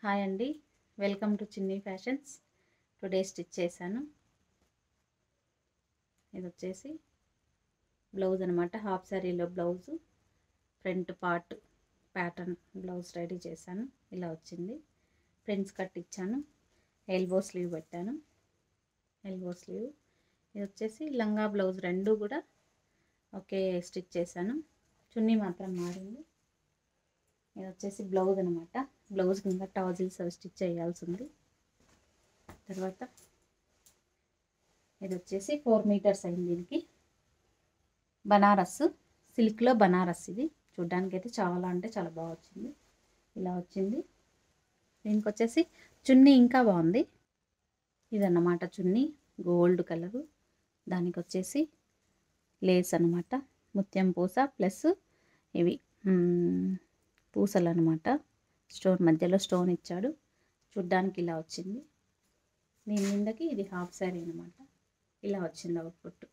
Hi అండి, welcome to చిన్ని fashions. Today stitch చేశాను. ఇది వచ్చేసి బ్లౌజ్ అనమాట. హాఫ్ శారీలో blouse front part pattern blouse ready చేశాను. ఇలా వచ్చింది. ఫ్రంట్స్ కట్ ఇచ్చాను. ఎల్బో స్లీవ్ పెట్టాను. Elbow slew. ఇది వచ్చేసి లంగా బ్లౌజ్ రెండు కూడా ఒకే స్టిచ్ చేశాను. చున్నీ మాత్రం మారింది. ఇది వచ్చేసి బ్లౌజ్ అనమాట. బ్లౌజ్ కింద టాజిల్స్ అవి స్టిచ్ చేయాల్సి ఉంది. తర్వాత ఇది వచ్చేసి 4 మీటర్స్ అయింది. దీనికి బనారస్ సిల్క్లో బనారస్. ఇది చూడ్డానికి అయితే చాలా అంటే చాలా బాగా వచ్చింది. ఇలా వచ్చింది. దీనికి వచ్చేసి చున్నీ ఇంకా బాగుంది. ఇదన్నమాట చున్నీ, గోల్డ్ కలరు. దానికి వచ్చేసి లేస్ అనమాట, ముత్యం పూస ప్లస్ ఇవి పూసలు అనమాట. స్టోన్ మధ్యలో స్టోన్ ఇచ్చాడు. చూడ్డానికి ఇలా వచ్చింది. దీని మీదకి ఇది హాఫ్ శారీ అనమాట. ఇలా వచ్చింది అవుట్పుట్.